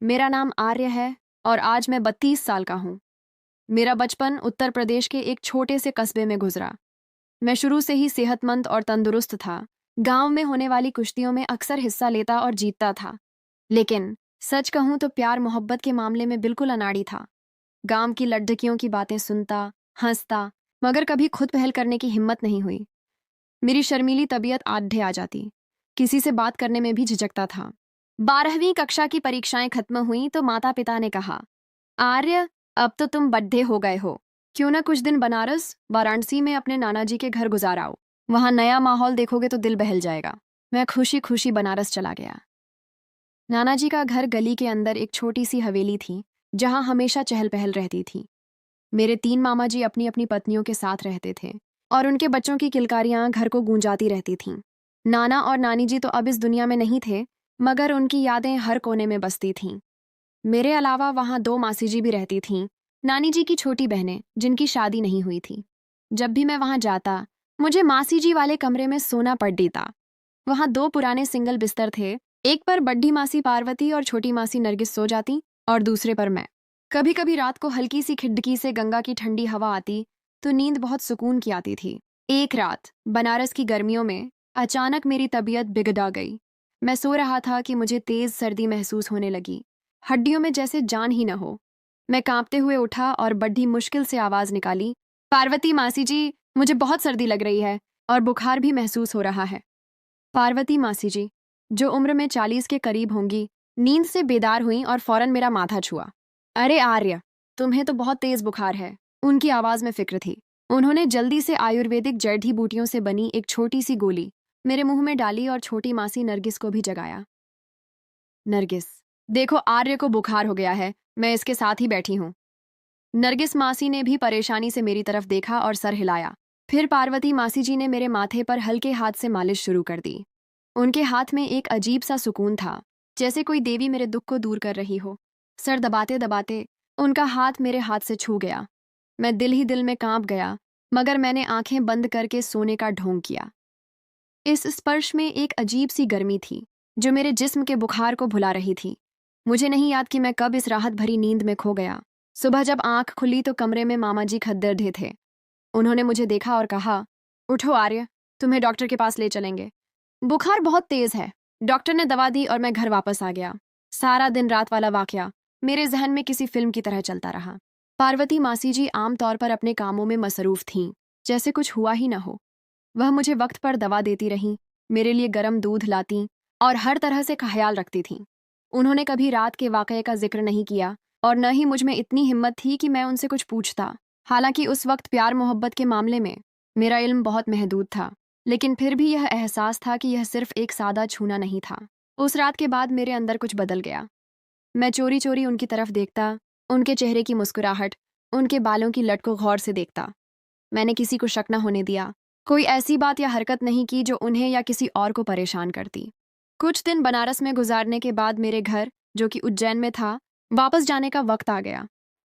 मेरा नाम आर्य है और आज मैं 32 साल का हूँ। मेरा बचपन उत्तर प्रदेश के एक छोटे से कस्बे में गुजरा। मैं शुरू से ही सेहतमंद और तंदुरुस्त था। गांव में होने वाली कुश्तियों में अक्सर हिस्सा लेता और जीतता था। लेकिन सच कहूं तो प्यार मोहब्बत के मामले में बिल्कुल अनाड़ी था। गांव की लड़कियों की बातें सुनता, हंसता, मगर कभी खुद पहल करने की हिम्मत नहीं हुई। मेरी शर्मीली तबीयत आधे आ जाती। किसी से बात करने में भी झिझकता था। 12वीं कक्षा की परीक्षाएं खत्म हुई तो माता पिता ने कहा, आर्य, अब तो तुम बड्ढे हो गए हो। क्यों ना कुछ दिन बनारस वाराणसी में अपने नाना जी के घर गुजार आओ। वहां नया माहौल देखोगे तो दिल बहल जाएगा। मैं खुशी खुशी बनारस चला गया। नाना जी का घर गली के अंदर एक छोटी सी हवेली थी, जहां हमेशा चहल पहल रहती थी। मेरे 3 मामा जी अपनी अपनी पत्नियों के साथ रहते थे और उनके बच्चों की किलकारियां घर को गूंजाती रहती थीं। नाना और नानी जी तो अब इस दुनिया में नहीं थे, मगर उनकी यादें हर कोने में बसती थीं। मेरे अलावा वहां 2 मासी जी भी रहती थीं, नानी जी की छोटी बहनें जिनकी शादी नहीं हुई थी। जब भी मैं वहां जाता, मुझे मासी जी वाले कमरे में सोना पड़ देता। वहां 2 पुराने सिंगल बिस्तर थे, एक पर बड्ढी मासी पार्वती और छोटी मासी नरगिस सो जाती और दूसरे पर मैं। कभी कभी रात को हल्की सी खिड़की से गंगा की ठंडी हवा आती तो नींद बहुत सुकून की आती थी। एक रात बनारस की गर्मियों में अचानक मेरी तबीयत बिगड़ा गई। मैं सो रहा था कि मुझे तेज सर्दी महसूस होने लगी। हड्डियों में जैसे जान ही न हो। मैं कांपते हुए उठा और बड़ी मुश्किल से आवाज निकाली, पार्वती मासी जी, मुझे बहुत सर्दी लग रही है और बुखार भी महसूस हो रहा है। पार्वती मासी जी, जो उम्र में 40 के करीब होंगी, नींद से बेदार हुई और फौरन मेरा माथा छुआ। अरे आर्य, तुम्हें तो बहुत तेज बुखार है। उनकी आवाज में फिक्र थी। उन्होंने जल्दी से आयुर्वेदिक जड़ी बूटियों से बनी एक छोटी सी गोली मेरे मुंह में डाली और छोटी मासी नरगिस को भी जगाया। नरगिस, देखो आर्य को बुखार हो गया है, मैं इसके साथ ही बैठी हूँ। नरगिस मासी ने भी परेशानी से मेरी तरफ देखा और सर हिलाया। फिर पार्वती मासी जी ने मेरे माथे पर हल्के हाथ से मालिश शुरू कर दी। उनके हाथ में एक अजीब सा सुकून था, जैसे कोई देवी मेरे दुख को दूर कर रही हो। सर दबाते दबाते उनका हाथ मेरे हाथ से छू गया। मैं दिल ही दिल में कांप गया, मगर मैंने आंखें बंद करके सोने का ढोंग किया। इस स्पर्श में एक अजीब सी गर्मी थी, जो मेरे जिस्म के बुखार को भुला रही थी। मुझे नहीं याद कि मैं कब इस राहत भरी नींद में खो गया। सुबह जब आंख खुली तो कमरे में मामा जी खद्दर ढे थे। उन्होंने मुझे देखा और कहा, उठो आर्य, तुम्हें डॉक्टर के पास ले चलेंगे। बुखार बहुत तेज है। डॉक्टर ने दवा दी और मैं घर वापस आ गया। सारा दिन रात वाला वाकया मेरे जहन में किसी फिल्म की तरह चलता रहा। पार्वती मासी जी आमतौर पर अपने कामों में मसरूफ थीं, जैसे कुछ हुआ ही न हो। वह मुझे वक्त पर दवा देती रहीं, मेरे लिए गर्म दूध लाती और हर तरह से ख्याल रखती थीं। उन्होंने कभी रात के वाकये का जिक्र नहीं किया और न ही मुझ में इतनी हिम्मत थी कि मैं उनसे कुछ पूछता। हालांकि उस वक्त प्यार मोहब्बत के मामले में मेरा इल्म बहुत महदूद था, लेकिन फिर भी यह एहसास था कि यह सिर्फ एक सादा छूना नहीं था। उस रात के बाद मेरे अंदर कुछ बदल गया। मैं चोरी चोरी उनकी तरफ देखता, उनके चेहरे की मुस्कुराहट, उनके बालों की लट को गौर से देखता। मैंने किसी को शक न होने दिया। कोई ऐसी बात या हरकत नहीं की जो उन्हें या किसी और को परेशान करती। कुछ दिन बनारस में गुजारने के बाद मेरे घर, जो कि उज्जैन में था, वापस जाने का वक्त आ गया।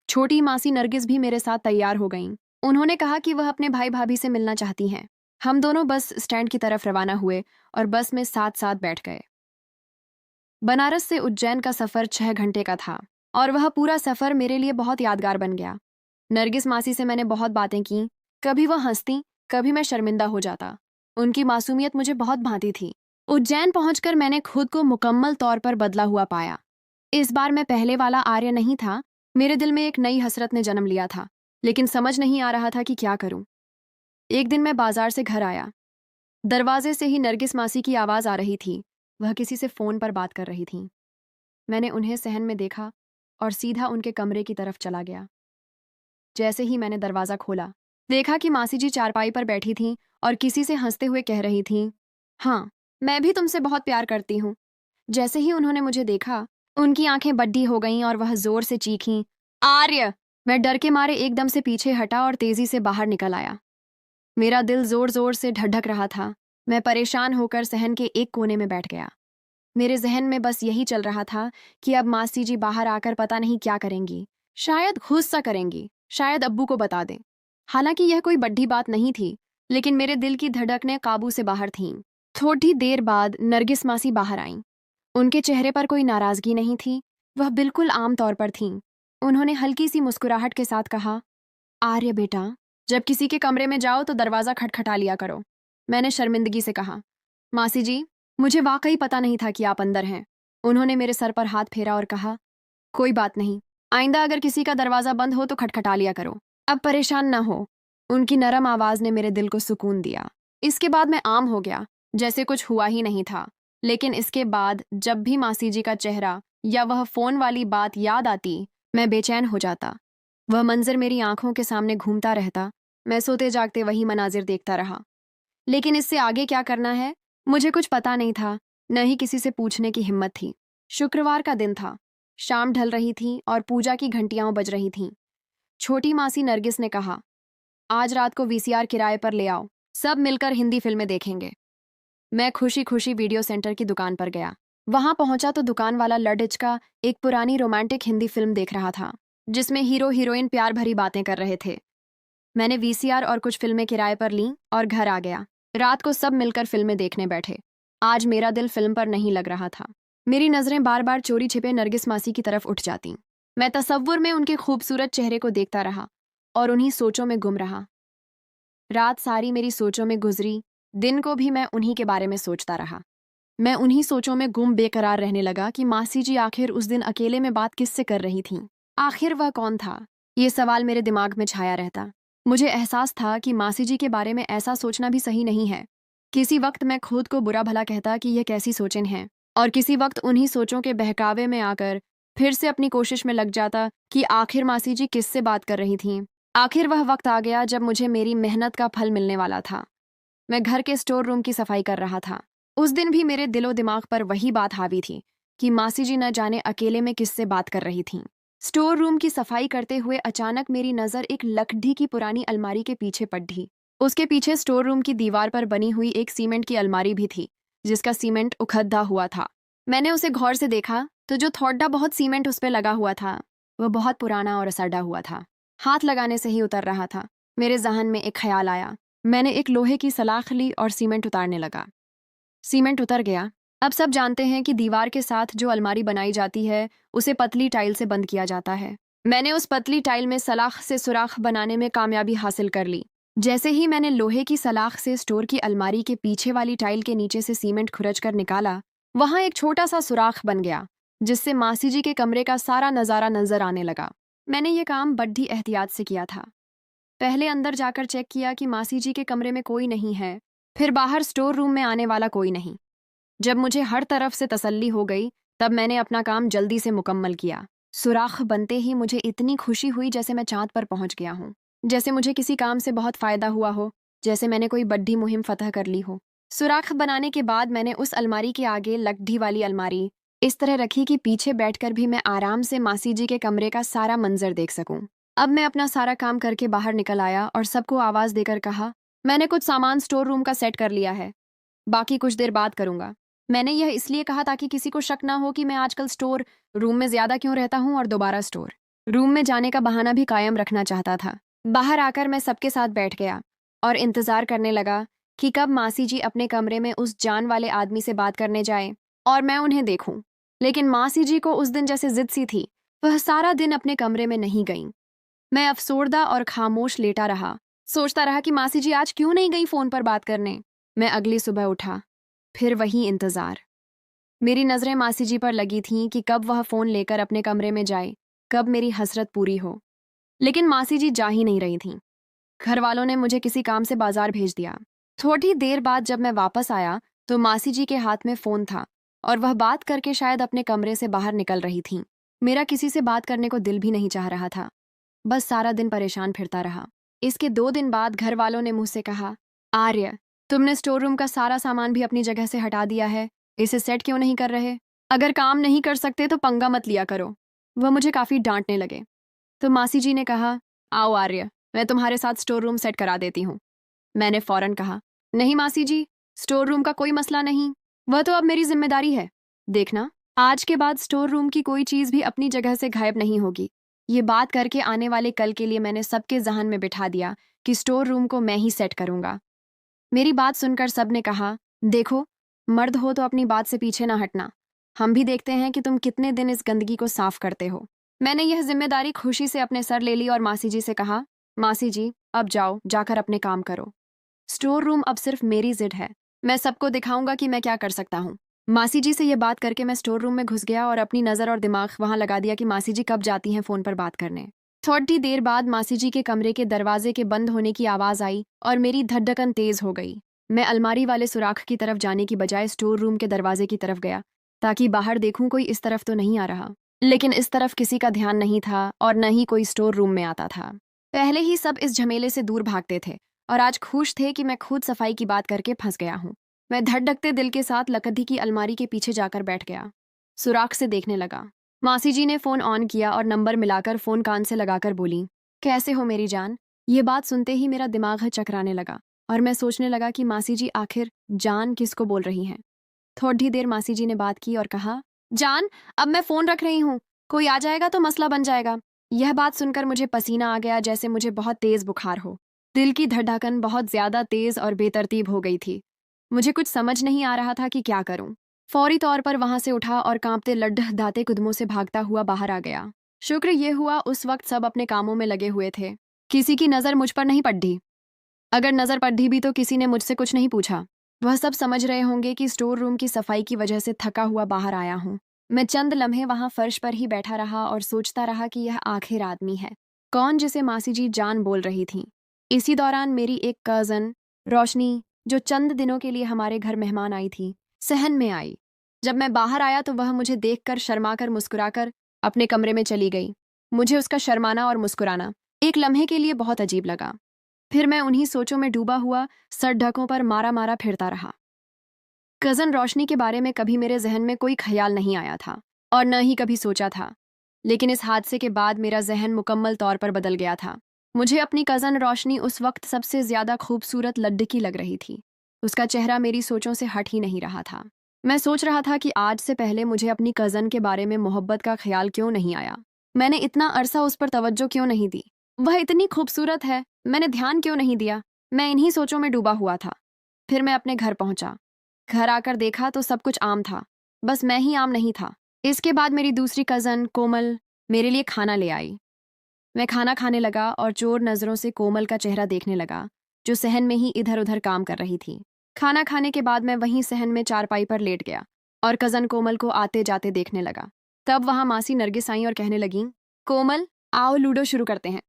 छोटी मासी नरगिस भी मेरे साथ तैयार हो गईं। उन्होंने कहा कि वह अपने भाई भाभी से मिलना चाहती हैं। हम दोनों बस स्टैंड की तरफ रवाना हुए और बस में साथ साथ बैठ गए। बनारस से उज्जैन का सफर 6 घंटे का था और वह पूरा सफर मेरे लिए बहुत यादगार बन गया। नरगिस मासी से मैंने बहुत बातें की। कभी वह हंसती, कभी मैं शर्मिंदा हो जाता। उनकी मासूमियत मुझे बहुत भाती थी। उज्जैन पहुंचकर मैंने खुद को मुकम्मल तौर पर बदला हुआ पाया। इस बार मैं पहले वाला आर्य नहीं था। मेरे दिल में एक नई हसरत ने जन्म लिया था, लेकिन समझ नहीं आ रहा था कि क्या करूं। एक दिन मैं बाजार से घर आया। दरवाजे से ही नरगिस मासी की आवाज आ रही थी। वह किसी से फोन पर बात कर रही थीं। मैंने उन्हें सहन में देखा और सीधा उनके कमरे की तरफ चला गया। जैसे ही मैंने दरवाजा खोला, देखा कि मासी जी चारपाई पर बैठी थीं और किसी से हंसते हुए कह रही थीं, हाँ, मैं भी तुमसे बहुत प्यार करती हूँ। जैसे ही उन्होंने मुझे देखा, उनकी आंखें बड्डी हो गईं और वह जोर से चीखीं, आर्य! मैं डर के मारे एकदम से पीछे हटा और तेजी से बाहर निकल आया। मेरा दिल जोर जोर से धड़क रहा था। मैं परेशान होकर सहन के एक कोने में बैठ गया। मेरे जहन में बस यही चल रहा था कि अब मासी जी बाहर आकर पता नहीं क्या करेंगी। शायद गुस्सा करेंगी, शायद अब्बू को बता दें। हालांकि यह कोई बड़ी बात नहीं थी, लेकिन मेरे दिल की धड़कनें काबू से बाहर थीं। थोड़ी देर बाद नरगिस मासी बाहर आईं। उनके चेहरे पर कोई नाराजगी नहीं थी, वह बिल्कुल आम तौर पर थीं। उन्होंने हल्की सी मुस्कुराहट के साथ कहा, आर्य बेटा, जब किसी के कमरे में जाओ तो दरवाज़ा खटखटा लिया करो। मैंने शर्मिंदगी से कहा, मासी जी, मुझे वाकई पता नहीं था कि आप अंदर हैं। उन्होंने मेरे सर पर हाथ फेरा और कहा, कोई बात नहीं, आइंदा अगर किसी का दरवाज़ा बंद हो तो खटखटा लिया करो। अब परेशान ना हो। उनकी नरम आवाज़ ने मेरे दिल को सुकून दिया। इसके बाद मैं आम हो गया, जैसे कुछ हुआ ही नहीं था। लेकिन इसके बाद जब भी मासी जी का चेहरा या वह फ़ोन वाली बात याद आती, मैं बेचैन हो जाता। वह मंजर मेरी आंखों के सामने घूमता रहता। मैं सोते जागते वही मनाजिर देखता रहा। लेकिन इससे आगे क्या करना है, मुझे कुछ पता नहीं था, न ही किसी से पूछने की हिम्मत थी। शुक्रवार का दिन था। शाम ढल रही थी और पूजा की घंटियां बज रही थीं। छोटी मासी नरगिस ने कहा, आज रात को वीसीआर किराए पर ले आओ, सब मिलकर हिंदी फिल्में देखेंगे। मैं खुशी खुशी वीडियो सेंटर की दुकान पर गया। वहां पहुंचा तो दुकान वाला लड़िचका एक पुरानी रोमांटिक हिंदी फिल्म देख रहा था, जिसमें हीरो हीरोइन प्यार भरी बातें कर रहे थे। मैंने वीसीआर और कुछ फिल्में किराए पर लीं और घर आ गया। रात को सब मिलकर फिल्में देखने बैठे। आज मेरा दिल फिल्म पर नहीं लग रहा था। मेरी नजरें बार बार चोरी छिपे नरगिस मासी की तरफ उठ जातीं। मैं तसव्वुर में उनके खूबसूरत चेहरे को देखता रहा और उन्हीं सोचों में गुम रहा। रात सारी मेरी सोचों में गुजरी। दिन को भी मैं उन्हीं के बारे में सोचता रहा। मैं उन्हीं सोचों में गुम बेकरार रहने लगा कि मासी जी आखिर उस दिन अकेले में बात किससे कर रही थीं। आखिर वह कौन था? ये सवाल मेरे दिमाग में छाया रहता। मुझे एहसास था कि मासी जी के बारे में ऐसा सोचना भी सही नहीं है। किसी वक्त मैं खुद को बुरा भला कहता कि यह कैसी सोचें हैं, और किसी वक्त उन्हीं सोचों के बहकावे में आकर फिर से अपनी कोशिश में लग जाता कि आखिर मासी जी किससे बात कर रही थीं। आखिर वह वक्त आ गया जब मुझे मेरी मेहनत का फल मिलने वाला था। मैं घर के स्टोर रूम की सफाई कर रहा था। उस दिन भी मेरे दिलो दिमाग पर वही बात हावी थी कि मासी जी न जाने अकेले में किससे बात कर रही थीं। स्टोर रूम की सफाई करते हुए अचानक मेरी नज़र एक लकड़ी की पुरानी अलमारी के पीछे पड़ी। उसके पीछे स्टोर रूम की दीवार पर बनी हुई एक सीमेंट की अलमारी भी थी, जिसका सीमेंट उखड़ा हुआ था। मैंने उसे गौर से देखा तो जो थोड़ा बहुत सीमेंट उस पर लगा हुआ था, वह बहुत पुराना और सड़ा हुआ था। हाथ लगाने से ही उतर रहा था। मेरे जहन में एक ख्याल आया। मैंने एक लोहे की सलाख ली और सीमेंट उतारने लगा। सीमेंट उतर गया। अब सब जानते हैं कि दीवार के साथ जो अलमारी बनाई जाती है, उसे पतली टाइल से बंद किया जाता है। मैंने उस पतली टाइल में सलाख से सुराख बनाने में कामयाबी हासिल कर ली। जैसे ही मैंने लोहे की सलाख से स्टोर की अलमारी के पीछे वाली टाइल के नीचे से सीमेंट खुरच कर निकाला, वहां एक छोटा सा सुराख बन गया, जिससे मासी जी के कमरे का सारा नज़ारा नजर आने लगा। मैंने ये काम बड़ी एहतियात से किया था। पहले अंदर जाकर चेक किया कि मासी जी के कमरे में कोई नहीं है, फिर बाहर स्टोर रूम में आने वाला कोई नहीं। जब मुझे हर तरफ से तसल्ली हो गई, तब मैंने अपना काम जल्दी से मुकम्मल किया। सुराख बनते ही मुझे इतनी खुशी हुई जैसे मैं चांद पर पहुंच गया हूं, जैसे मुझे किसी काम से बहुत फायदा हुआ हो, जैसे मैंने कोई बड़ी मुहिम फतह कर ली हो। सुराख बनाने के बाद मैंने उस अलमारी के आगे लकड़ी वाली अलमारी इस तरह रखी कि पीछे बैठकर भी मैं आराम से मासी जी के कमरे का सारा मंजर देख सकूं। अब मैं अपना सारा काम करके बाहर निकल आया और सबको आवाज देकर कहा, मैंने कुछ सामान स्टोर रूम का सेट कर लिया है, बाकी कुछ देर बाद करूंगा। मैंने यह इसलिए कहा ताकि किसी को शक ना हो कि मैं आजकल स्टोर रूम में ज्यादा क्यों रहता हूं और दोबारा स्टोर रूम में जाने का बहाना भी कायम रखना चाहता था। बाहर आकर मैं सबके साथ बैठ गया और इंतजार करने लगा कि कब मासी जी अपने कमरे में उस जान वाले आदमी से बात करने जाए और मैं उन्हें देखूं। लेकिन मासी जी को उस दिन जैसे जिद सी थी, वह सारा दिन अपने कमरे में नहीं गईं। मैं अफसोरदा और खामोश लेटा रहा, सोचता रहा कि मासी जी आज क्यों नहीं गई फोन पर बात करने। मैं अगली सुबह उठा, फिर वही इंतजार। मेरी नजरें मासी जी पर लगी थीं कि कब वह फोन लेकर अपने कमरे में जाए, कब मेरी हसरत पूरी हो। लेकिन मासी जी जा ही नहीं रही थीं। घर वालों ने मुझे किसी काम से बाजार भेज दिया। थोड़ी देर बाद जब मैं वापस आया तो मासी जी के हाथ में फोन था और वह बात करके शायद अपने कमरे से बाहर निकल रही थीं। मेरा किसी से बात करने को दिल भी नहीं चाह रहा था। बस सारा दिन परेशान फिरता रहा। इसके 2 दिन बाद घर वालों ने मुझसे कहा, आर्य, तुमने स्टोर रूम का सारा सामान भी अपनी जगह से हटा दिया है, इसे सेट क्यों नहीं कर रहे? अगर काम नहीं कर सकते तो पंगा मत लिया करो। वह मुझे काफी डांटने लगे। तो मासी जी ने कहा, आओ आर्य, मैं तुम्हारे साथ स्टोर रूम सेट करा देती हूँ। मैंने फौरन कहा, नहीं मासी जी, स्टोर रूम का कोई मसला नहीं, वह तो अब मेरी जिम्मेदारी है। देखना, आज के बाद स्टोर रूम की कोई चीज भी अपनी जगह से गायब नहीं होगी। ये बात करके आने वाले कल के लिए मैंने सबके जहन में बिठा दिया कि स्टोर रूम को मैं ही सेट करूंगा। मेरी बात सुनकर सब ने कहा, देखो, मर्द हो तो अपनी बात से पीछे ना हटना। हम भी देखते हैं कि तुम कितने दिन इस गंदगी को साफ करते हो। मैंने यह जिम्मेदारी खुशी से अपने सर ले ली और मासी जी से कहा, मासी जी, अब जाओ, जाकर अपने काम करो। स्टोर रूम अब सिर्फ मेरी जिद है। मैं सबको दिखाऊंगा कि मैं क्या कर सकता हूँ। मासी जी से यह बात करके मैं स्टोर रूम में घुस गया और अपनी नज़र और दिमाग वहां लगा दिया कि मासी जी कब जाती हैं फ़ोन पर बात करने। थोड़ी देर बाद मासी जी के कमरे के दरवाजे के बंद होने की आवाज़ आई और मेरी धड़कन तेज़ हो गई। मैं अलमारी वाले सुराख की तरफ जाने की बजाय स्टोर रूम के दरवाजे की तरफ गया ताकि बाहर देखूं कोई इस तरफ तो नहीं आ रहा। लेकिन इस तरफ किसी का ध्यान नहीं था और न ही कोई स्टोर रूम में आता था। पहले ही सब इस झमेले से दूर भागते थे और आज खुश थे कि मैं खुद सफाई की बात करके फंस गया हूँ। मैं धड़कते दिल के साथ लकड़ी की अलमारी के पीछे जाकर बैठ गया। सुराख से देखने लगा। मासी जी ने फ़ोन ऑन किया और नंबर मिलाकर फ़ोन कान से लगाकर बोली, कैसे हो मेरी जान। ये बात सुनते ही मेरा दिमाग चकराने लगा और मैं सोचने लगा कि मासी जी आखिर जान किसको बोल रही हैं। थोड़ी देर मासी जी ने बात की और कहा, जान, अब मैं फ़ोन रख रही हूँ, कोई आ जाएगा तो मसला बन जाएगा। यह बात सुनकर मुझे पसीना आ गया, जैसे मुझे बहुत तेज़ बुखार हो। दिल की धड़कन बहुत ज़्यादा तेज़ और बेतरतीब हो गई थी। मुझे कुछ समझ नहीं आ रहा था कि क्या करूं। फौरी तौर पर वहां से उठा और कांपते लड्डहडाते कदमों से भागता हुआ बाहर आ गया। शुक्र ये हुआ उस वक्त सब अपने कामों में लगे हुए थे। किसी की नज़र मुझ पर नहीं पड़ी। अगर नज़र पड़ी भी तो किसी ने मुझसे कुछ नहीं पूछा। वह सब समझ रहे होंगे कि स्टोर रूम की सफाई की वजह से थका हुआ बाहर आया हूँ। मैं चंद लम्हे वहां फर्श पर ही बैठा रहा और सोचता रहा कि यह आखिर आदमी है कौन जिसे मासी जी जान बोल रही थी। इसी दौरान मेरी एक कज़न रोशनी, जो चंद दिनों के लिए हमारे घर मेहमान आई थी, सहन में आई। जब मैं बाहर आया तो वह मुझे देखकर शर्माकर मुस्कुराकर अपने कमरे में चली गई। मुझे उसका शर्माना और मुस्कुराना एक लम्हे के लिए बहुत अजीब लगा। फिर मैं उन्हीं सोचों में डूबा हुआ सर ढकों पर मारा मारा फिरता रहा। कज़न रोशनी के बारे में कभी मेरे जहन में कोई ख्याल नहीं आया था और न ही कभी सोचा था। लेकिन इस हादसे के बाद मेरा जहन मुकम्मल तौर पर बदल गया था। मुझे अपनी कज़न रोशनी उस वक्त सबसे ज़्यादा खूबसूरत लड़की लग रही थी। उसका चेहरा मेरी सोचों से हट ही नहीं रहा था। मैं सोच रहा था कि आज से पहले मुझे अपनी कज़न के बारे में मोहब्बत का ख्याल क्यों नहीं आया। मैंने इतना अरसा उस पर तवज्जो क्यों नहीं दी। वह इतनी खूबसूरत है, मैंने ध्यान क्यों नहीं दिया। मैं इन्हीं सोचों में डूबा हुआ था। फिर मैं अपने घर पहुंचा। घर आकर देखा तो सब कुछ आम था, बस मैं ही आम नहीं था। इसके बाद मेरी दूसरी कज़न कोमल मेरे लिए खाना ले आई। मैं खाना खाने लगा और चोर नज़रों से कोमल का चेहरा देखने लगा, जो सहन में ही इधर उधर काम कर रही थी। खाना खाने के बाद मैं वहीं सहन में चारपाई पर लेट गया और कज़न कोमल को आते जाते देखने लगा। तब वहां मासी नरगिस आई और कहने लगी, कोमल, आओ लूडो शुरू करते हैं।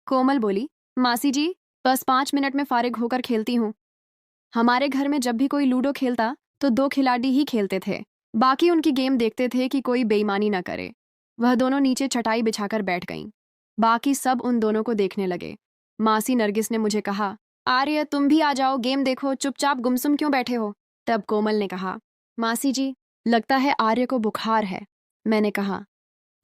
कोमल बोली, मासी जी, बस 5 मिनट में फारिग होकर खेलती हूँ। हमारे घर में जब भी कोई लूडो खेलता तो 2 खिलाड़ी ही खेलते थे। बाकी उनकी गेम देखते थे कि कोई बेईमानी ना करे। वह दोनों नीचे चटाई बिछाकर बैठ गईं। बाकी सब उन दोनों को देखने लगे। मासी नरगिस ने मुझे कहा, आर्य, तुम भी आ जाओ, गेम देखो, चुपचाप गुमसुम क्यों बैठे हो। तब कोमल ने कहा, मासी जी, लगता है आर्य को बुखार है। मैंने कहा,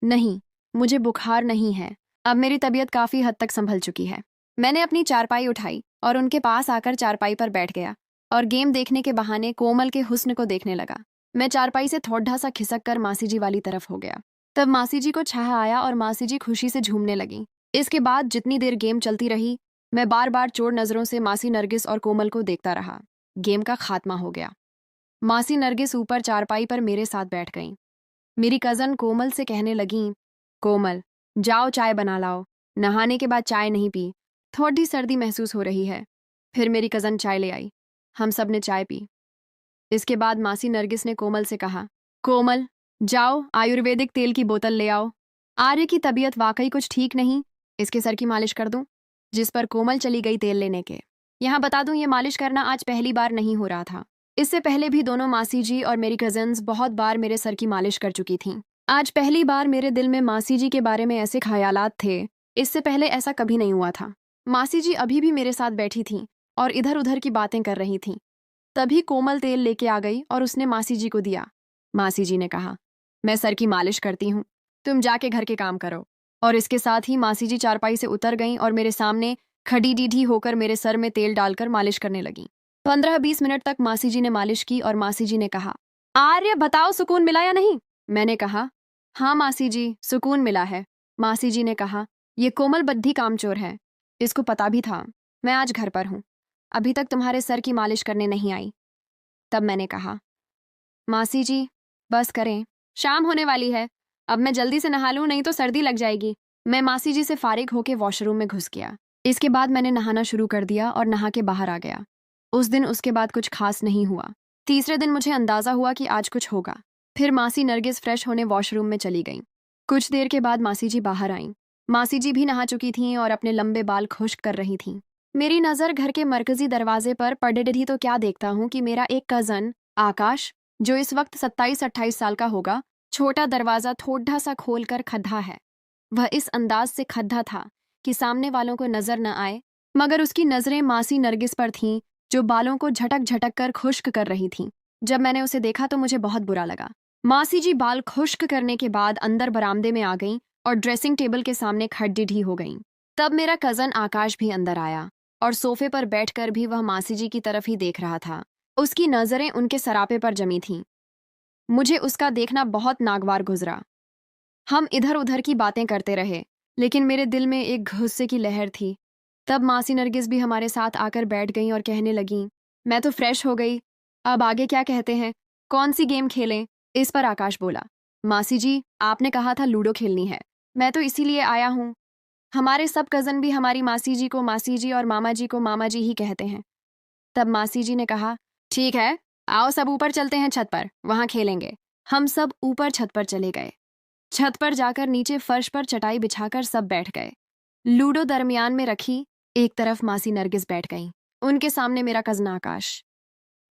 नहीं, मुझे बुखार नहीं है। अब मेरी तबीयत काफ़ी हद तक संभल चुकी है। मैंने अपनी चारपाई उठाई और उनके पास आकर चारपाई पर बैठ गया और गेम देखने के बहाने कोमल के हुस्न को देखने लगा। मैं चारपाई से थोड़ा सा खिसक कर मासी जी वाली तरफ हो गया। तब मासी जी को छाया आया और मासी जी खुशी से झूमने लगी। इसके बाद जितनी देर गेम चलती रही, मैं बार बार चोर नज़रों से मासी नरगिस और कोमल को देखता रहा। गेम का खात्मा हो गया। मासी नरगिस ऊपर चारपाई पर मेरे साथ बैठ गईं। मेरी कज़न कोमल से कहने लगीं, कोमल, जाओ चाय बना लाओ। नहाने के बाद चाय नहीं पी, थोड़ी सर्दी महसूस हो रही है। फिर मेरी कज़न चाय ले आई। हम सब ने चाय पी। इसके बाद मासी नरगिस ने कोमल से कहा, कोमल, जाओ आयुर्वेदिक तेल की बोतल ले आओ। आर्य की तबीयत वाकई कुछ ठीक नहीं, इसके सर की मालिश कर दूं। जिस पर कोमल चली गई तेल लेने के। यहाँ बता दूं, ये मालिश करना आज पहली बार नहीं हो रहा था। इससे पहले भी दोनों मासी जी और मेरी कज़न्स बहुत बार मेरे सर की मालिश कर चुकी थीं। आज पहली बार मेरे दिल में मासी जी के बारे में ऐसे ख्यालात थे। इससे पहले ऐसा कभी नहीं हुआ था। मासी जी अभी भी मेरे साथ बैठी थीं और इधर उधर की बातें कर रही थीं। तभी कोमल तेल लेके आ गई और उसने मासी जी को दिया। मासी जी ने कहा, मैं सर की मालिश करती हूँ, तुम जाके घर के काम करो। और इसके साथ ही मासी जी चारपाई से उतर गईं और मेरे सामने खड़ी डीढ़ी होकर मेरे सर में तेल डालकर मालिश करने लगीं। 15-20 मिनट तक मासी जी ने मालिश की और मासी जी ने कहा, आर्य, बताओ सुकून मिला या नहीं। मैंने कहा, हाँ मासी जी, सुकून मिला है। मासी जी ने कहा, ये कोमल बद्धी कामचोर है, इसको पता भी था। मैं आज घर पर हूँ, अभी तक तुम्हारे सर की मालिश करने नहीं आई। तब मैंने कहा, मासी जी, बस करें, शाम होने वाली है। अब मैं जल्दी से नहा लूं, नहीं तो सर्दी लग जाएगी। मैं मासी जी से फारिग होके वॉशरूम में घुस गया। इसके बाद मैंने नहाना शुरू कर दिया और नहा के बाहर आ गया। उस दिन उसके बाद कुछ खास नहीं हुआ। तीसरे दिन मुझे अंदाजा हुआ कि आज कुछ होगा। फिर मासी नरगिस फ्रेश होने वॉशरूम में चली गई। कुछ देर के बाद मासी जी बाहर आईं। मासी जी भी नहा चुकी थीं और अपने लंबे बाल खुश्क कर रही थीं। मेरी नज़र घर के मरकजी दरवाजे पर पड़े रही तो क्या देखता हूँ कि मेरा एक कज़न आकाश, जो इस वक्त 27-28 साल का होगा, छोटा दरवाज़ा थोड़ा सा खोल कर खड्डा है। वह इस अंदाज से खड्डा था कि सामने वालों को नजर न आए, मगर उसकी नजरें मासी नरगिस पर थीं, जो बालों को झटक झटक कर खुश्क कर रही थीं। जब मैंने उसे देखा तो मुझे बहुत बुरा लगा। मासी जी बाल खुश्क करने के बाद अंदर बरामदे में आ गईं और ड्रेसिंग टेबल के सामने खड़ी हो गईं। तब मेरा कजन आकाश भी अंदर आया और सोफे पर बैठकर भी वह मासी जी की तरफ ही देख रहा था। उसकी नजरें उनके सरापे पर जमी थीं। मुझे उसका देखना बहुत नागवार गुजरा। हम इधर उधर की बातें करते रहे, लेकिन मेरे दिल में एक गुस्से की लहर थी। तब मासी नरगिस भी हमारे साथ आकर बैठ गईं और कहने लगीं, मैं तो फ्रेश हो गई, अब आगे क्या कहते हैं, कौन सी गेम खेलें? इस पर आकाश बोला, मासी जी, आपने कहा था लूडो खेलनी है, मैं तो इसीलिए आया हूँ। हमारे सब कज़न भी हमारी मासी जी को मासी जी और मामा जी को मामा जी ही कहते हैं। तब मासी जी ने कहा, ठीक है, आओ सब ऊपर चलते हैं छत पर, वहाँ खेलेंगे। हम सब ऊपर छत पर चले गए। छत पर जाकर नीचे फर्श पर चटाई बिछाकर सब बैठ गए। लूडो दरमियान में रखी, एक तरफ मासी नरगिस बैठ गई, उनके सामने मेरा कज़न आकाश।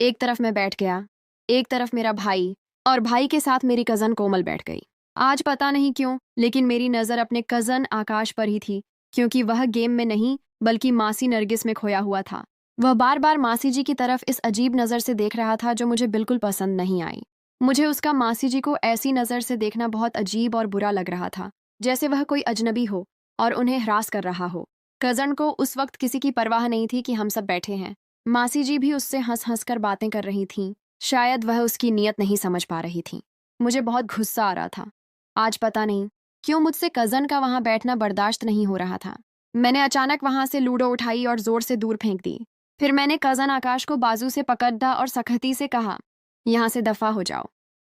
एक तरफ मैं बैठ गया, एक तरफ मेरा भाई, और भाई के साथ मेरी कज़न कोमल बैठ गई। आज पता नहीं क्यों, लेकिन मेरी नज़र अपने कज़न आकाश पर ही थी, क्योंकि वह गेम में नहीं बल्कि मासी नरगिस में खोया हुआ था। वह बार बार मासी जी की तरफ इस अजीब नज़र से देख रहा था जो मुझे बिल्कुल पसंद नहीं आई। मुझे उसका मासी जी को ऐसी नज़र से देखना बहुत अजीब और बुरा लग रहा था, जैसे वह कोई अजनबी हो और उन्हें हरास कर रहा हो। कज़न को उस वक्त किसी की परवाह नहीं थी कि हम सब बैठे हैं। मासी जी भी उससे हंस हंस कर बातें कर रही थीं। शायद वह उसकी नीयत नहीं समझ पा रही थी। मुझे बहुत गुस्सा आ रहा था। आज पता नहीं क्यों मुझसे कज़न का वहां बैठना बर्दाश्त नहीं हो रहा था। मैंने अचानक वहां से लूडो उठाई और जोर से दूर फेंक दी। फिर मैंने कज़न आकाश को बाजू से पकड़ा और सख्ती से कहा, यहाँ से दफा हो जाओ।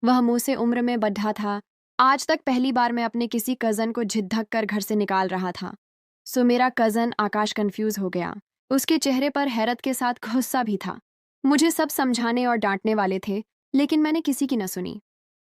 वह मुँह से उम्र में बड्ढा था। आज तक पहली बार मैं अपने किसी कज़न को झिझक कर घर से निकाल रहा था। सो मेरा कज़न आकाश कंफ्यूज हो गया। उसके चेहरे पर हैरत के साथ गुस्सा भी था। मुझे सब समझाने और डांटने वाले थे, लेकिन मैंने किसी की न सुनी।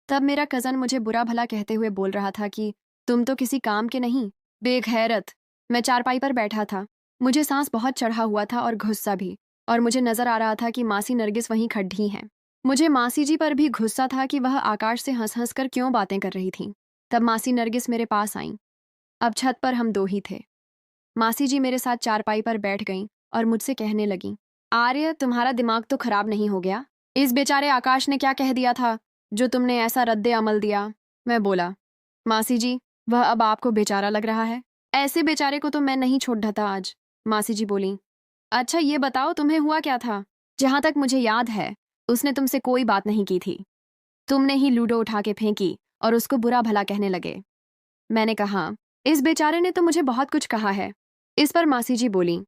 तब मेरा कज़न मुझे बुरा भला कहते हुए बोल रहा था कि तुम तो किसी काम के नहीं, बेगैरत। मैं चारपाई पर बैठा था। मुझे सांस बहुत चढ़ा हुआ था और गुस्सा भी, और मुझे नजर आ रहा था कि मासी नरगिस वहीं खड़ी हैं। मुझे मासी जी पर भी गुस्सा था कि वह आकाश से हंस हंस कर क्यों बातें कर रही थीं। तब मासी नरगिस मेरे पास आईं। अब छत पर हम दो ही थे। मासी जी मेरे साथ चारपाई पर बैठ गईं और मुझसे कहने लगीं, आर्य, तुम्हारा दिमाग तो खराब नहीं हो गया? इस बेचारे आकाश ने क्या कह दिया था जो तुमने ऐसा रद्दे अमल दिया? मैं बोला, मासी जी, वह अब आपको बेचारा लग रहा है? ऐसे बेचारे को तो मैं नहीं छोड़ ढता आज। मासी जी बोली, अच्छा ये बताओ तुम्हें हुआ क्या था? जहां तक मुझे याद है, उसने तुमसे कोई बात नहीं की थी। तुमने ही लूडो उठा के फेंकी और उसको बुरा भला कहने लगे। मैंने कहा, इस बेचारे ने तो मुझे बहुत कुछ कहा है। इस पर मासी जी बोली,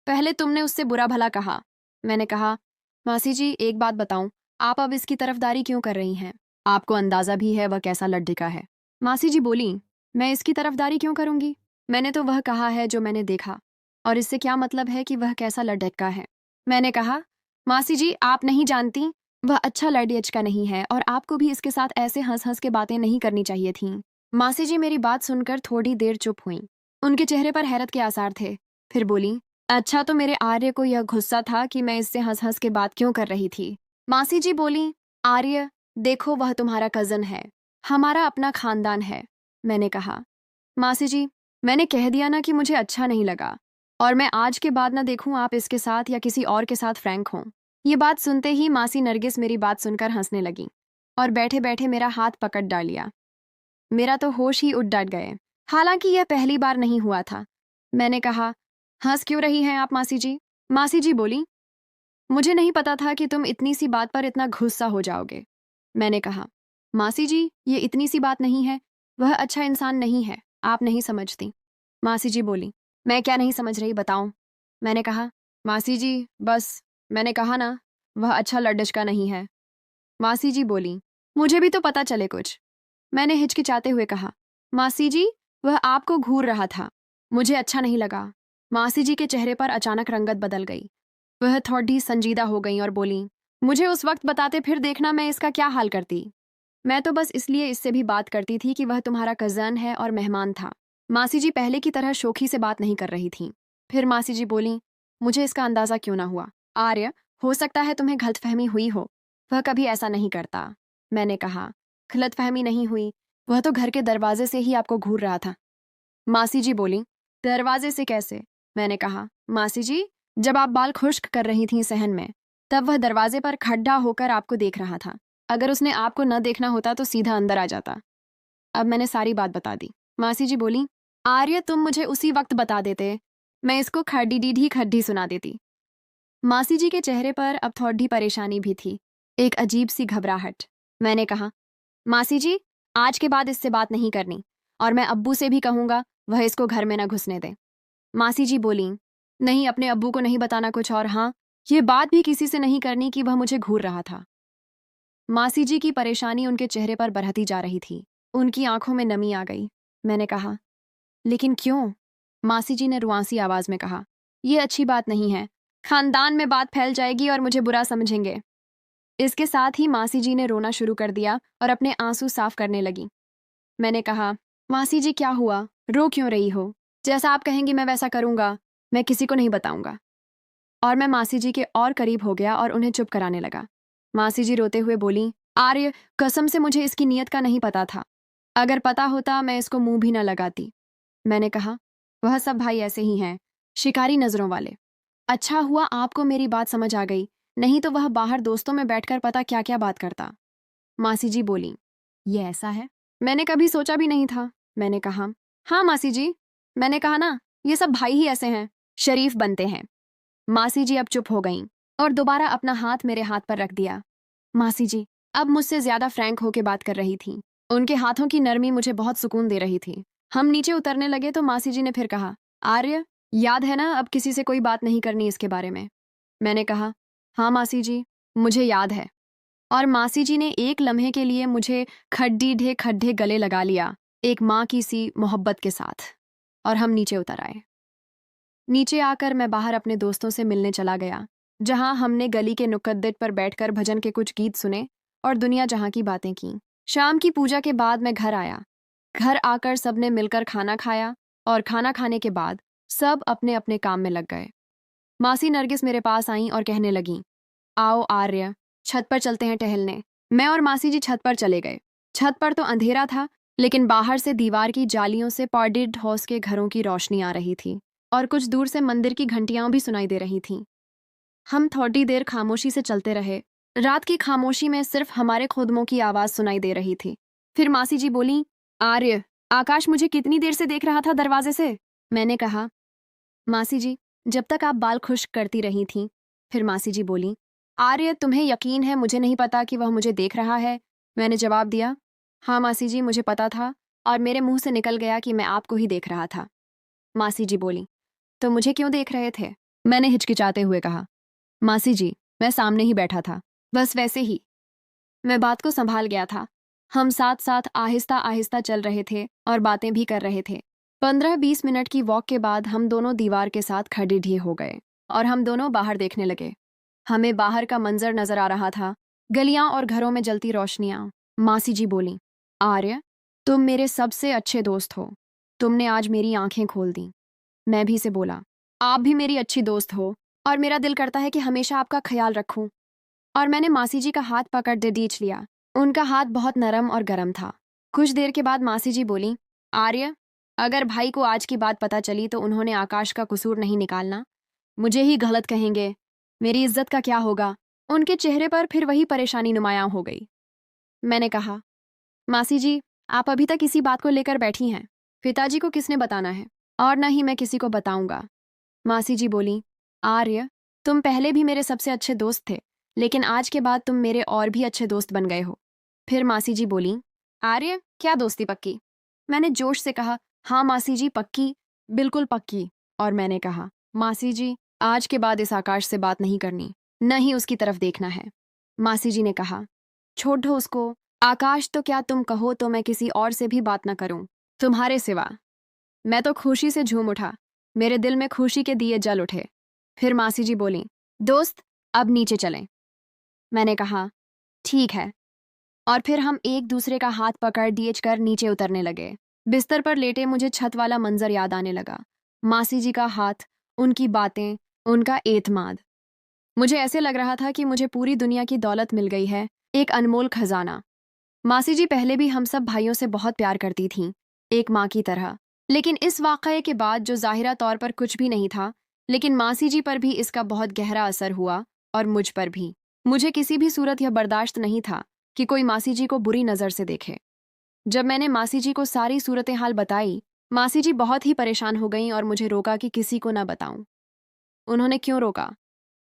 पहले तुमने उससे बुरा भला कहा। मैंने कहा, मासी जी एक बात बताऊं, आप अब इसकी तरफदारी क्यों कर रही हैं? आपको अंदाजा भी है वह कैसा लड्ढिका है। मासी जी बोली, मैं इसकी तरफदारी क्यों करूंगी? मैंने तो वह कहा है जो मैंने देखा, और इससे क्या मतलब है कि वह कैसा लड्ढका है? मैंने कहा, मासी जी आप नहीं जानती, वह अच्छा लड़ियच का नहीं है और आपको भी इसके साथ ऐसे हंस हंस के बातें नहीं करनी चाहिए थीं। मासी जी मेरी बात सुनकर थोड़ी देर चुप हुईं। उनके चेहरे पर हैरत के आसार थे। फिर बोली, अच्छा तो मेरे आर्य को यह गुस्सा था कि मैं इससे हंस हंस के बात क्यों कर रही थी। मासी जी बोली, आर्य देखो, वह तुम्हारा कज़न है, हमारा अपना खानदान है। मैंने कहा, मासी जी, मैंने कह दिया ना कि मुझे अच्छा नहीं लगा, और मैं आज के बाद ना देखूं आप इसके साथ या किसी और के साथ फ्रैंक हों। ये बात सुनते ही मासी नरगिस मेरी बात सुनकर हंसने लगी और बैठे बैठे मेरा हाथ पकड़ डालिया। मेरा तो होश ही उड़ डट गए। हालांकि यह पहली बार नहीं हुआ था। मैंने कहा, हंस क्यों रही हैं आप मासी जी? मासी जी बोली, मुझे नहीं पता था कि तुम इतनी सी बात पर इतना गुस्सा हो जाओगे। मैंने कहा, मासी जी ये इतनी सी बात नहीं है, वह अच्छा इंसान नहीं है, आप नहीं समझती। मासी जी बोली, मैं क्या नहीं समझ रही बताऊं? मैंने कहा, मासी जी बस, मैंने कहा ना, वह अच्छा लड्डच का नहीं है। मासी जी बोली, मुझे भी तो पता चले कुछ, मैंने हिचकिचाते हुए कहा। मासी जी, वह आपको घूर रहा था। मुझे अच्छा नहीं लगा। मासी जी के चेहरे पर अचानक रंगत बदल गई। वह थोड़ी संजीदा हो गई और बोली, मुझे उस वक्त बताते फिर देखना मैं इसका क्या हाल करती। मैं तो बस इसलिए इससे भी बात करती थी कि वह तुम्हारा कज़न है और मेहमान था। मासी जी पहले की तरह शोखी से बात नहीं कर रही थीं। फिर मासी जी बोली, मुझे इसका अंदाज़ा क्यों ना हुआ। आर्य, हो सकता है तुम्हें गलतफहमी हुई हो। वह कभी ऐसा नहीं करता। मैंने कहा, गलतफहमी नहीं हुई, वह तो घर के दरवाजे से ही आपको घूर रहा था। मासी जी बोली, दरवाजे से कैसे। मैंने कहा, मासी जी, जब आप बाल खुश्क कर रही थीं सहन में, तब वह दरवाजे पर खड्डा होकर आपको देख रहा था। अगर उसने आपको न देखना होता तो सीधा अंदर आ जाता। अब मैंने सारी बात बता दी। मासी जी बोली, आर्य, तुम मुझे उसी वक्त बता देते, मैं इसको खड्डी डीढ़ी खड्डी सुना देती। मासी जी के चेहरे पर अब थोड़ी परेशानी भी थी, एक अजीब सी घबराहट। मैंने कहा, मासी जी, आज के बाद इससे बात नहीं करनी, और मैं अब्बू से भी कहूंगा वह इसको घर में न घुसने दे। मासी जी बोली, नहीं, अपने अब्बू को नहीं बताना कुछ, और हाँ, ये बात भी किसी से नहीं करनी कि वह मुझे घूर रहा था। मासी जी की परेशानी उनके चेहरे पर बढ़ती जा रही थी। उनकी आंखों में नमी आ गई। मैंने कहा, लेकिन क्यों? मासी जी ने रुआंसी आवाज में कहा, यह अच्छी बात नहीं है। खानदान में बात फैल जाएगी और मुझे बुरा समझेंगे। इसके साथ ही मासी जी ने रोना शुरू कर दिया और अपने आंसू साफ करने लगी। मैंने कहा, मासी जी क्या हुआ? रो क्यों रही हो? जैसा आप कहेंगी मैं वैसा करूंगा। मैं किसी को नहीं बताऊंगा। और मैं मासी जी के और करीब हो गया और उन्हें चुप कराने लगा। मासी जी रोते हुए बोली, आर्य, कसम से मुझे इसकी नीयत का नहीं पता था। अगर पता होता मैं इसको मुंह भी न लगाती। मैंने कहा, वह सब भाई ऐसे ही हैं, शिकारी नजरों वाले। अच्छा हुआ आपको मेरी बात समझ आ गई, नहीं तो वह बाहर दोस्तों में बैठकर पता क्या क्या बात करता। मासी जी बोली, ये ऐसा है? मैंने कभी सोचा भी नहीं था। मैंने कहा, हाँ मासी जी, मैंने कहा ना, ये सब भाई ही ऐसे हैं, शरीफ बनते हैं। मासी जी अब चुप हो गईं और दोबारा अपना हाथ मेरे हाथ पर रख दिया। मासी जी अब मुझसे ज्यादा फ्रैंक होकर बात कर रही थी। उनके हाथों की नरमी मुझे बहुत सुकून दे रही थी। हम नीचे उतरने लगे तो मासी जी ने फिर कहा, आर्य, याद है ना, अब किसी से कोई बात नहीं करनी इसके बारे में। मैंने कहा, हाँ मासी जी, मुझे याद है। और मासी जी ने एक लम्हे के लिए मुझे खड्डी ढे खड्डे गले लगा लिया, एक माँ की सी मोहब्बत के साथ। और हम नीचे उतर आए। नीचे आकर मैं बाहर अपने दोस्तों से मिलने चला गया, जहां हमने गली के नुक्कड़ पर बैठकर भजन के कुछ गीत सुने और दुनिया जहां की बातें की। शाम की पूजा के बाद मैं घर आया। घर आकर सबने मिलकर खाना खाया और खाना खाने के बाद सब अपने अपने काम में लग गए। मासी नरगिस मेरे पास आई और कहने लगी, आओ आर्य, छत पर चलते हैं टहलने। मैं और मासी जी छत पर चले गए। छत पर तो अंधेरा था, लेकिन बाहर से दीवार की जालियों से पॉडिड हाउस के घरों की रोशनी आ रही थी और कुछ दूर से मंदिर की घंटियां भी सुनाई दे रही थीं। हम थोड़ी देर खामोशी से चलते रहे। रात की खामोशी में सिर्फ हमारे खुदमों की आवाज सुनाई दे रही थी। फिर मासी जी बोली, आर्य, आकाश मुझे कितनी देर से देख रहा था दरवाजे से। मैंने कहा, मासी जी, जब तक आप बाल खुश्क करती रही थीं। फिर मासी जी बोली, आर्य, तुम्हें यकीन है मुझे नहीं पता कि वह मुझे देख रहा है? मैंने जवाब दिया, हाँ मासी जी, मुझे पता था, और मेरे मुंह से निकल गया कि मैं आपको ही देख रहा था। मासी जी बोली, तो मुझे क्यों देख रहे थे? मैंने हिचकिचाते हुए कहा, मासी जी, मैं सामने ही बैठा था, बस वैसे ही। मैं बात को संभाल गया था। हम साथ साथ आहिस्ता आहिस्ता चल रहे थे और बातें भी कर रहे थे। 15-20 मिनट की वॉक के बाद हम दोनों दीवार के साथ खड़े ढे हो गए और हम दोनों बाहर देखने लगे। हमें बाहर का मंजर नजर आ रहा था, गलियां और घरों में जलती रोशनियां। मासी जी बोली, आर्य, तुम मेरे सबसे अच्छे दोस्त हो। तुमने आज मेरी आंखें खोल दी। मैं भी से बोला, आप भी मेरी अच्छी दोस्त हो और मेरा दिल करता है कि हमेशा आपका ख्याल रखूं। और मैंने मासी जी का हाथ पकड़ डीच लिया। उनका हाथ बहुत नरम और गर्म था। कुछ देर के बाद मासी जी बोली, आर्य, अगर भाई को आज की बात पता चली तो उन्होंने आकाश का कसूर नहीं निकालना, मुझे ही गलत कहेंगे। मेरी इज्जत का क्या होगा? उनके चेहरे पर फिर वही परेशानी नुमायां हो गई। मैंने कहा, मासी जी, आप अभी तक इसी बात को लेकर बैठी हैं। पिताजी को किसने बताना है? और न ही मैं किसी को बताऊंगा। मासी जी बोली, आर्य, तुम पहले भी मेरे सबसे अच्छे दोस्त थे, लेकिन आज के बाद तुम मेरे और भी अच्छे दोस्त बन गए हो। फिर मासी जी बोली, आर्य, क्या दोस्ती पक्की? मैंने जोश से कहा, हाँ मासी जी, पक्की, बिल्कुल पक्की। और मैंने कहा, मासी जी, आज के बाद इस आकाश से बात नहीं करनी, न ही उसकी तरफ देखना है। मासी जी ने कहा, छोड़ दो उसको, आकाश, तो क्या तुम कहो तो मैं किसी और से भी बात न करूं तुम्हारे सिवा। मैं तो खुशी से झूम उठा। मेरे दिल में खुशी के दिए जल उठे। फिर मासी जी बोली, दोस्त, अब नीचे चलें। मैंने कहा, ठीक है। और फिर हम एक दूसरे का हाथ पकड़ दिए कर नीचे उतरने लगे। बिस्तर पर लेटे मुझे छत वाला मंजर याद आने लगा। मासी जी का हाथ, उनकी बातें, उनका एतमाद। मुझे ऐसे लग रहा था कि मुझे पूरी दुनिया की दौलत मिल गई है, एक अनमोल खजाना। मासी जी पहले भी हम सब भाइयों से बहुत प्यार करती थीं, एक माँ की तरह। लेकिन इस वाक़ये के बाद, जो ज़ाहिरा तौर पर कुछ भी नहीं था, लेकिन मासी जी पर भी इसका बहुत गहरा असर हुआ, और मुझ पर भी। मुझे किसी भी सूरत यह बर्दाश्त नहीं था कि कोई मासी जी को बुरी नज़र से देखे। जब मैंने मासी जी को सारी सूरत हाल बताई, मासी जी बहुत ही परेशान हो गईं और मुझे रोका कि किसी को न बताऊं। उन्होंने क्यों रोका,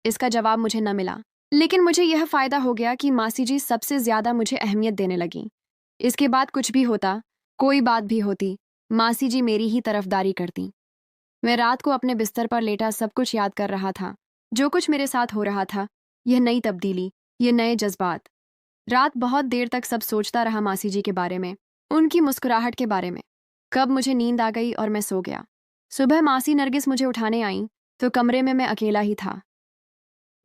इसका जवाब मुझे न मिला। लेकिन मुझे यह फ़ायदा हो गया कि मासी जी सबसे ज़्यादा मुझे अहमियत देने लगीं। इसके बाद कुछ भी होता, कोई बात भी होती, मासी जी मेरी ही तरफदारी करती। मैं रात को अपने बिस्तर पर लेटा सब कुछ याद कर रहा था, जो कुछ मेरे साथ हो रहा था, यह नई तब्दीली, ये नए जज्बात। रात बहुत देर तक सब सोचता रहा मासी जी के बारे में, उनकी मुस्कुराहट के बारे में। कब मुझे नींद आ गई और मैं सो गया। सुबह मासी नरगिस मुझे उठाने आईं, तो कमरे में मैं अकेला ही था।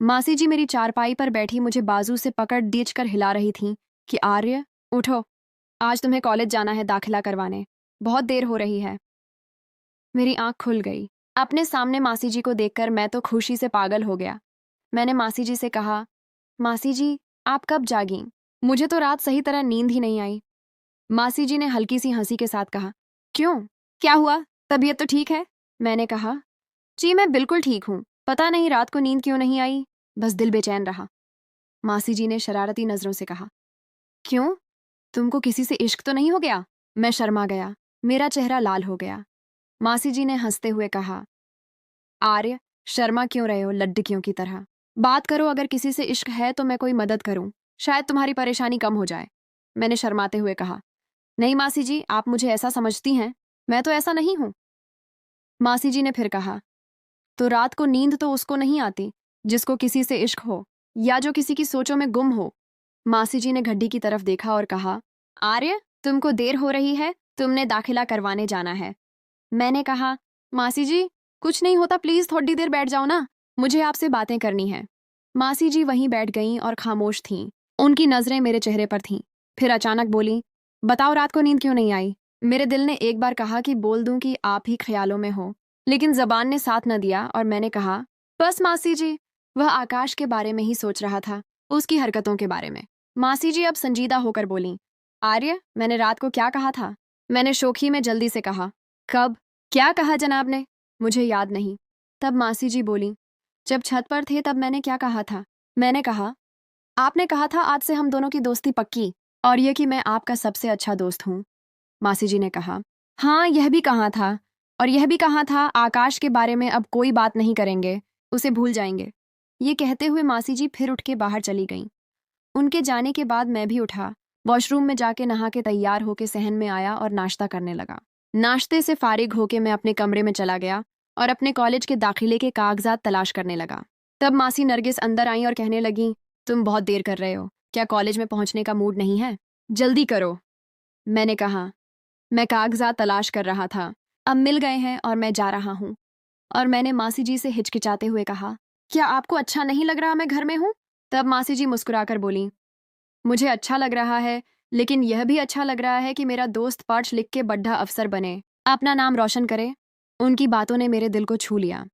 मासी जी मेरी चारपाई पर बैठी मुझे बाजू से पकड़ दीच कर हिला रही थीं कि आर्य, उठो, आज तुम्हें कॉलेज जाना है दाखिला करवाने, बहुत देर हो रही है। मेरी आंख खुल गई। अपने सामने मासी जी को देखकर मैं तो खुशी से पागल हो गया। मैंने मासी जी से कहा, मासी जी, आप कब जागीं? मुझे तो रात सही तरह नींद ही नहीं आई। मासी जी ने हल्की सी हंसी के साथ कहा, क्यों, क्या हुआ, तबीयत तो ठीक है? मैंने कहा, जी मैं बिल्कुल ठीक हूँ, पता नहीं रात को नींद क्यों नहीं आई, बस दिल बेचैन रहा। मासी जी ने शरारती नजरों से कहा, क्यों, तुमको किसी से इश्क तो नहीं हो गया? मैं शर्मा गया, मेरा चेहरा लाल हो गया। मासी जी ने हंसते हुए कहा, आर्य, शर्मा क्यों रहे हो लड्डकियों की तरह? बात करो, अगर किसी से इश्क है तो मैं कोई मदद करूं, शायद तुम्हारी परेशानी कम हो जाए। मैंने शर्माते हुए कहा, नहीं मासी जी, आप मुझे ऐसा समझती हैं, मैं तो ऐसा नहीं हूं। मासी जी ने फिर कहा, तो रात को नींद तो उसको नहीं आती जिसको किसी से इश्क हो, या जो किसी की सोचों में गुम हो। मासी जी ने घड्डी की तरफ देखा और कहा, आर्य, तुमको देर हो रही है, तुमने दाखिला करवाने जाना है। मैंने कहा, मासी जी, कुछ नहीं होता, प्लीज थोड़ी देर बैठ जाओ ना, मुझे आपसे बातें करनी है। मासी जी वहीं बैठ गईं और खामोश थीं। उनकी नजरें मेरे चेहरे पर थीं। फिर अचानक बोली, बताओ रात को नींद क्यों नहीं आई? मेरे दिल ने एक बार कहा कि बोल दूं कि आप ही ख्यालों में हो, लेकिन जबान ने साथ न दिया और मैंने कहा, बस मासी जी, वह आकाश के बारे में ही सोच रहा था, उसकी हरकतों के बारे में। मासी जी अब संजीदा होकर बोली, आर्य, मैंने रात को क्या कहा था? मैंने शोखी में जल्दी से कहा, कब, क्या कहा जनाब ने? मुझे याद नहीं। तब मासी जी बोली, जब छत पर थे तब मैंने क्या कहा था? मैंने कहा, आपने कहा था आज से हम दोनों की दोस्ती पक्की, और यह कि मैं आपका सबसे अच्छा दोस्त हूँ। मासी जी ने कहा, हाँ, यह भी कहा था, और यह भी कहा था आकाश के बारे में अब कोई बात नहीं करेंगे, उसे भूल जाएंगे। ये कहते हुए मासी जी फिर उठ के बाहर चली गईं। उनके जाने के बाद मैं भी उठा, वॉशरूम में जाके नहा के तैयार होके सहन में आया और नाश्ता करने लगा। नाश्ते से फारिग होके मैं अपने कमरे में चला गया और अपने कॉलेज के दाखिले के कागजात तलाश करने लगा। तब मासी नरगिस अंदर आई और कहने लगी, तुम बहुत देर कर रहे हो, क्या कॉलेज में पहुंचने का मूड नहीं है? जल्दी करो। मैंने कहा, मैं कागजात तलाश कर रहा था, अब मिल गए हैं और मैं जा रहा हूँ। और मैंने मासी जी से हिचकिचाते हुए कहा, क्या आपको अच्छा नहीं लग रहा मैं घर में हूँ? तब मासी जी मुस्कुराकर बोली, मुझे अच्छा लग रहा है, लेकिन यह भी अच्छा लग रहा है कि मेरा दोस्त पढ़ लिख के बड्ढा अफसर बने, अपना नाम रोशन करे। उनकी बातों ने मेरे दिल को छू लिया।